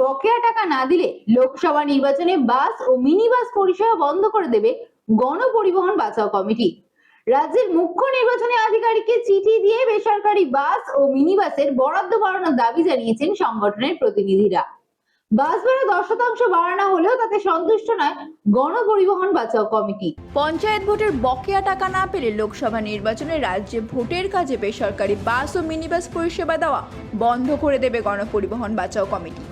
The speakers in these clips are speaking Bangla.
বকেয়া টাকা না দিলে লোকসভা নির্বাচনে বাস ও মিনি বাস পরিষেবা বন্ধ করে দেবে গণপরিবহন বাঁচাও কমিটি। রাজ্যের মুখ্য নির্বাচনী আধিকারিককে চিঠি দিয়ে বেসরকারি বাস ও মিনি বাসের বরাদ্দ বাড়ানোর দাবি জানিয়েছেন সংগঠনের প্রতিনিধিরা। বাস ভাড়া 10% বাড়ানো হলেও তাতে সন্তুষ্ট নয় গণপরিবহন বাঁচাও কমিটি। পঞ্চায়েত ভোটের বকেয়া টাকা না পেলে লোকসভা নির্বাচনে রাজ্যে ভোটের কাজে বেসরকারি বাস ও মিনি বাস পরিষেবা দেওয়া বন্ধ করে দেবে গণপরিবহন বাঁচাও কমিটি।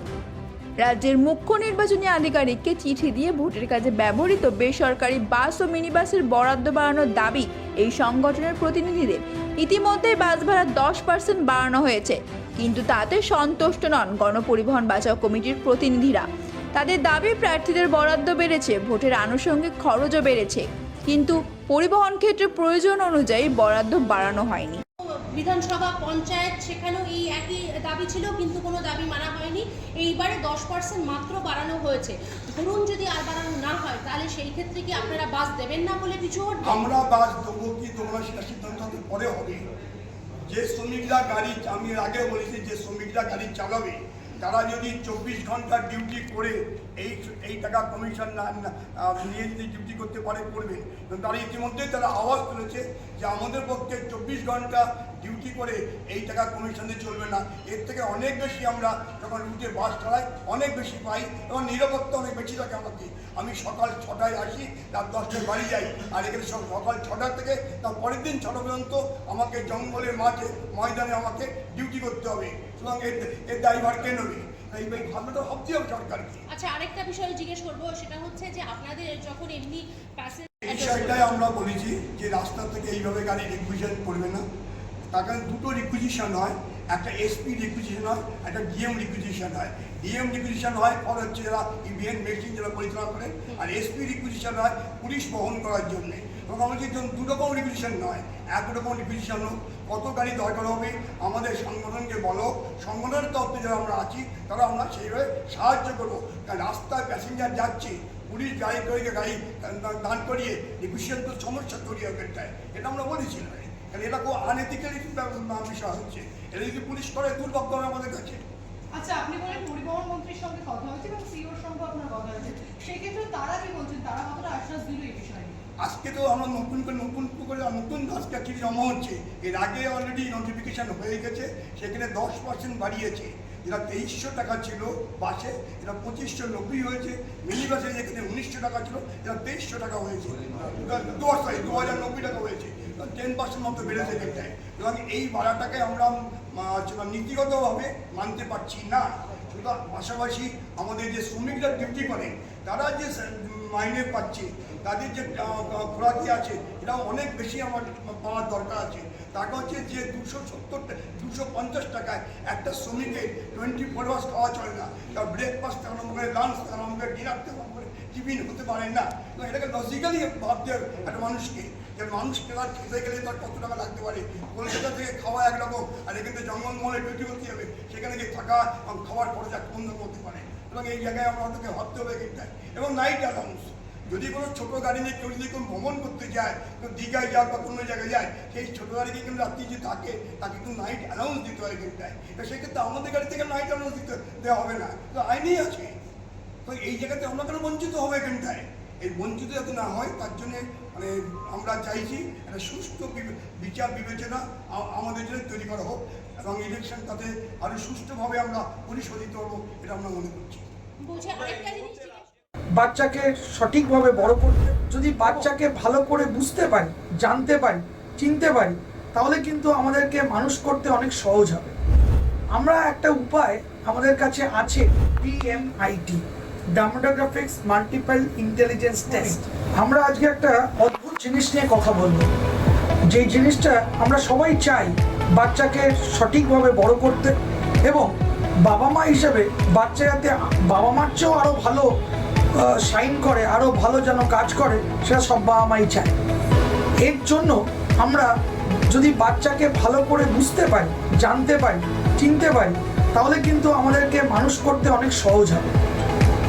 রাজ্যের মুখ্য নির্বাচনী আধিকারিককে চিঠি দিয়ে ভোটের কাজে ব্যবহৃত বেসরকারি বাস ও মিনি বাসের বরাদ্দ বাড়ানোর দাবি এই সংগঠনের প্রতিনিধিদের। ইতিমধ্যেই বাস ভাড়া 10% বাড়ানো হয়েছে, কিন্তু তাতে সন্তুষ্ট নন গণপরিবহন বাঁচাও কমিটির প্রতিনিধিরা। তাদের দাবি প্রার্থীদের বরাদ্দ বেড়েছে, ভোটের আনুষঙ্গিক খরচও বেড়েছে, কিন্তু পরিবহন ক্ষেত্রে প্রয়োজন অনুযায়ী বরাদ্দ বাড়ানো হয়নি। বিধানসভা পঞ্চায়েত সেখানেও এই একই দাবি ছিল, কিন্তু কোনো দাবি মানা হয়নি। এইবারে 10% মাত্র বাড়ানো হয়েছে। ধরুন যদি আর বাড়ানো না হয় তাহলে সেই ক্ষেত্রে কি আপনারা বাস দেবেন না বলে কিছু? আমরা বাস দেবো কি দেবো না সেটা সিদ্ধান্ত পরে হবে। যে শ্রমিকরা গাড়ি, আমি আগে বলেছি, যে শ্রমিকরা গাড়ি চালাবে তারা যদি 24 ঘন্টা ডিউটি করে এই টাকা কমিশন না নিয়ে যদি ডিউটি করতে পারে করবে। তারা ইতিমধ্যেই তারা আওয়াজ তুলেছে যে আমাদের পক্ষে 24 ঘন্টা ডিউটি করে এই টাকা কমিশনে চলবে না। এর থেকে অনেক বেশি আমরা যখন রুটে বাস চালাই অনেক বেশি পাই এবং নিরাপত্তা অনেক বেশি থাকে আমাকে। আমি সকাল 6টায় আসি, রাত 10টায় বাড়ি যাই, আর এখানে সকাল 6টা থেকে তার পরের দিন 6টা পর্যন্ত আমাকে জঙ্গলের মাঠে ময়দানে আমাকে ডিউটি করতে হবে। সুতরাং এর ড্রাইভার কে নেবে? এই ভাবনাটা ভাবতে হবে সরকারকে। আচ্ছা, আরেকটা বিষয় জিজ্ঞেস করবো, সেটা হচ্ছে যে আপনাদের যখন এমনি বিষয়টাই আমরা বলেছি যে রাস্তা থেকে এইভাবে গাড়ি রিকুইজিশন করবে না। তার কারণে দুটো রিকুইজিশন হয়, একটা এসপি রিকুইজিশন হয়, একটা ডিএম রিকুইজিশন হয়। ডিএম রিকুইজিশন হয় ফর হচ্ছে যারা ইভিএম মেশিন যারা পরিচালনা করে, আর এসপি রিকুইজিশন হয় পুলিশ বহন করার জন্যে। এবং আমাদের দুরকম রিকুইজিশন নয়, একরকম রিকুইজিশন হোক। কত গাড়ি দরকার হবে আমাদের সংগঠনকে বলো, সংগঠনের তরফে যারা আমরা আছি তারা আমরা সেইভাবে সাহায্য করবো। কারণ রাস্তায় প্যাসেঞ্জার যাচ্ছে, পুলিশ গাড়ি করে গাড়ি দাঁড় করিয়ে রিকুইজিশন তো সমস্যা তৈরি হবে। এটা আমরা বলেছি না, কারণ এটা খুব আনএথিক্যালি বিষয় হচ্ছে। এটা যদি পুলিশ করে দুর্ভাগ্য হবে আমাদের কাছে। আচ্ছা, আপনি বলেন পরিবহন মন্ত্রীর সঙ্গে কথা হয়েছে এবং সিওর সঙ্গে আপনার কথা হয়েছে, সেক্ষেত্রে তারা কি বলছেন, তারা কতটা আশ্বাস দিল এই বিষয়ে? আজকে তো আমরা নতুন আজকে কি জমা হচ্ছে। এর আগে অলরেডি নোটিফিকেশান হয়ে গেছে, সেখানে 10% বাড়িয়েছে। যেটা 2300 টাকা ছিল বাসে, এটা 2590 হয়েছে। মিনি বাসে যেখানে 1900 টাকা ছিল, এটা 2300 টাকা হয়েছে। 2090 টাকা হয়েছে। 10% মতো বেড়েছে এখানটায়। এবং এই ভাড়াটাকে আমরা নীতিগতভাবে মানতে পারছি না। সুতরাং পাশাপাশি আমাদের যে শ্রমিকরা ডিউটি করে তারা যে মাইনে পাচ্ছে, তাদের যে খোরাকি আছে, এটাও অনেক বেশি আমার পাওয়ার দরকার আছে। টাকা হচ্ছে যে 250 টাকায় একটা শ্রমিকের 24 আওয়ার্স খাওয়া চলে না। তার ব্রেকফাস্ট থেকে আরম্ভ করে লাঞ্চ থেকে আরম্ভ করে ডিনার থেকে আরম্ভ করে টিফিন হতে পারে না। তো এটাকে লজিক্যালি ভাবতে হবে একটা মানুষকে, যে মানুষকে তার খেতে গেলে তার কত টাকা লাগতে পারে। কলকাতা থেকে খাওয়া একরকম, আর এখানে জঙ্গলমহলে ডিউটি করতে হবে, সেখানে গিয়ে থাকা খাওয়ার খরচ এক বন্ধ করতে পারে। এবং এই জায়গায় আমাদেরকে ভাবতে হবে এখানটায়। এবং নাইট অ্যালাউন্স, যদি কোনো ছোটো গাড়ি নিয়ে কেউ যদি কোনো ভ্রমণ করতে যায়, তো দীঘায় যাক বা কোনো জায়গায় যায়, সেই ছোটো গাড়িকে কিন্তু রাত্রি যে থাকে তাকে কিন্তু নাইট অ্যালাউন্স দিতে হয় এখানটায়। তো সেক্ষেত্রে আমাদের গাড়ি থেকে নাইট অ্যালাউন্স দেওয়া হবে না, তো আইনেই আছে। তো এই জায়গাতে আমরা কেন বঞ্চিত হবে এখানটায়? এই বঞ্চিত যাতে না হয় তার জন্যে আমরা চাইছি একটা সুষ্ঠু বিচার বিবেচনা আমাদের জন্য তৈরি করা হোক, এবং ইলেকশন তাতে আরও সুষ্ঠুভাবে আমরা পরিশোধিত হবো, এটা আমরা মনে করছি। বাচ্চাকে সঠিকভাবে বড় করতে, যদি বাচ্চাকে ভালো করে বুঝতে পারি, জানতে পারি, চিনতে পারি, তাহলে কিন্তু আমাদেরকে মানুষ করতে অনেক সহজ হবে। আমরা একটা উপায় আমাদের কাছে আছে, DMIT, demographics multiple intelligence test. আমরা আজকে একটা অদ্ভুত জিনিস নিয়ে কথা বলবো, যেই জিনিসটা আমরা সবাই চাই বাচ্চাকে সঠিকভাবে বড় করতে, এবং বাবা মা হিসেবে বাচ্চা যাতে বাবা মার চেয়েও আরও ভালো শাইন করে, আরও ভালো যেন কাজ করে, সেটা সব বাবা মাই চায়। এর জন্য আমরা যদি বাচ্চাকে ভালো করে বুঝতে পারি, জানতে পারি, চিনতে পারি, তাহলে কিন্তু আমাদেরকে মানুষ করতে অনেক সহজ হবে।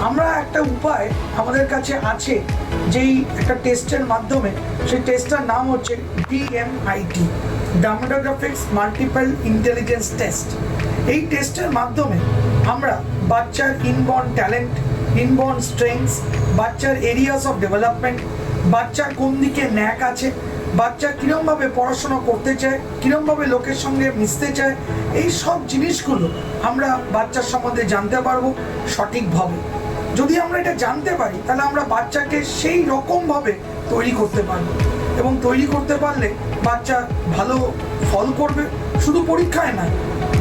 আমরা একটা উপায় আমাদের কাছে আছে, যেই একটা টেস্টের মাধ্যমে, সেই টেস্টটার নাম হচ্ছে DMIT, demographics multiple intelligence test. এই টেস্টের মাধ্যমে আমরা বাচ্চার ইনবর্ন ট্যালেন্ট, ইনবর্ন স্ট্রেংথস, বাচ্চার এরিয়াস অফ ডেভেলপমেন্ট, বাচ্চার কোন দিকে ন্যাক আছে, বাচ্চা কীরমভাবে পড়াশোনা করতে চায়, কীরমভাবে লোকের সঙ্গে মিশতে চায়, এই সব জিনিসগুলো আমরা বাচ্চার সম্বন্ধে জানতে পারবো সঠিকভাবে। যদি আমরা এটা জানতে পারি তাহলে আমরা বাচ্চাকে সেই রকমভাবে তৈরি করতে পারবো, এবং তৈরি করতে পারলে বাচ্চা ভালো ফল করবে, শুধু পরীক্ষায় নয়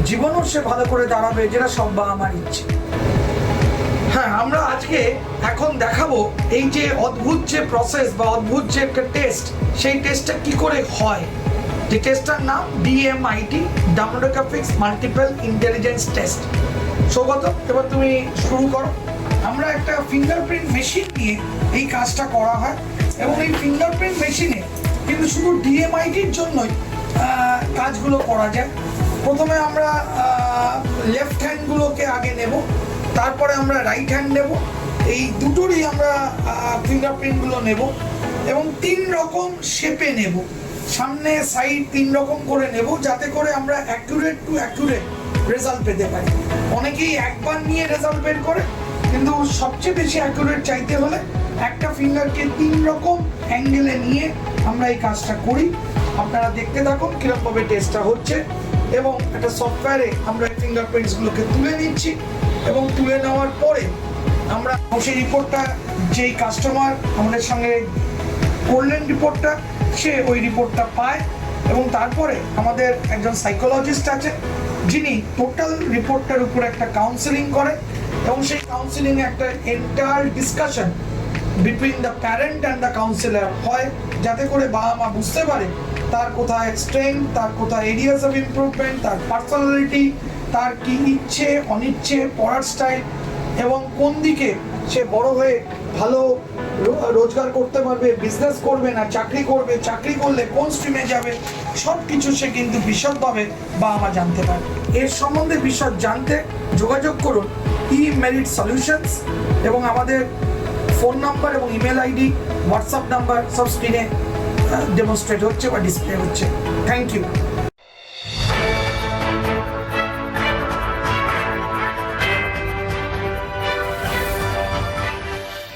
জীবনও সে ভালো করে দাঁড়াবে, যেটা সব বাবা মার ইচ্ছে। হ্যাঁ, আমরা আজকে এখন দেখাবো এই যে অদ্ভুত যে প্রসেস বা অদ্ভুত যে একটা টেস্ট, সেই টেস্টটা কি করে হয়। যে টেস্টটার নাম DMIT, dermatoglyphics multiple intelligence test. Saugata, এবার তুমি শুরু করো। আমরা একটা ফিঙ্গারপ্রিন্ট মেশিন নিয়ে এই কাজটা করা হয়, এবং এই ফিঙ্গারপ্রিন্ট মেশিনে কিন্তু শুধু DMITর জন্যই কাজগুলো করা যায়। প্রথমে আমরা লেফট হ্যান্ডগুলোকে আগে নেব, তারপরে আমরা রাইট হ্যান্ড নেব, এই দুটোরই আমরা ফিঙ্গারপ্রিন্টগুলো নেব, এবং 3 রকম শেপে নেব, সামনে সাইড 3 রকম করে নেব, যাতে করে আমরা অ্যাকুরেট টু অ্যাকুরেট রেজাল্ট পেতে পারি। অনেকেই একবার নিয়ে রেজাল্ট বের করে, কিন্তু সবচেয়ে বেশি অ্যাকুরেট চাইতে হলে একটা ফিঙ্গারকে 3 রকম অ্যাঙ্গেলে নিয়ে আমরা এই কাজটা করি। আপনারা দেখতে থাকুন কীরকমভাবে টেস্টটা হচ্ছে, এবং একটা সফটওয়্যারে আমরা ফিঙ্গারপ্রিন্টসগুলোকে তুলে নিচ্ছি, এবং তুলে নেওয়ার পরে আমরা সেই রিপোর্টটা, যেই কাস্টমার আমাদের সঙ্গে করলেন রিপোর্টটা, সে ওই রিপোর্টটা পায়, এবং তারপরে আমাদের একজন সাইকোলজিস্ট আছে যিনি টোটাল রিপোর্টটার উপর একটা কাউন্সেলিং করেন, এবং সেই কাউন্সেলিংয়ে একটা entire discussion between the parent and the councillor হয়, যাতে করে বাবা মা বুঝতে পারে তার কোথায় স্ট্রেংথ, তার কোথায় এরিয়াস অফ ইমপ্রুভমেন্ট, তার পার্সোনালিটি, তার কি ইচ্ছে অনিচ্ছে, পড়ার স্টাইল, এবং কোন দিকে সে বড় হয়ে ভালো রোজগার করতে পারবে, বিজনেস করবে না চাকরি করবে, চাকরি করলে কোন স্ট্রিমে যাবে, সব কিছু সে কিন্তু বিশদভাবে বাবা মা জানতে পারে। এর সম্বন্ধে বিশদ জানতে যোগাযোগ করুন eMerit Solutions, এবং আমাদের ফোন নাম্বার এবং ইমেল আইডি, হোয়াটসঅ্যাপ নাম্বার সব স্ক্রিনে ডেমনস্ট্রেট হচ্ছে বা ডিসপ্লে হচ্ছে। Thank you.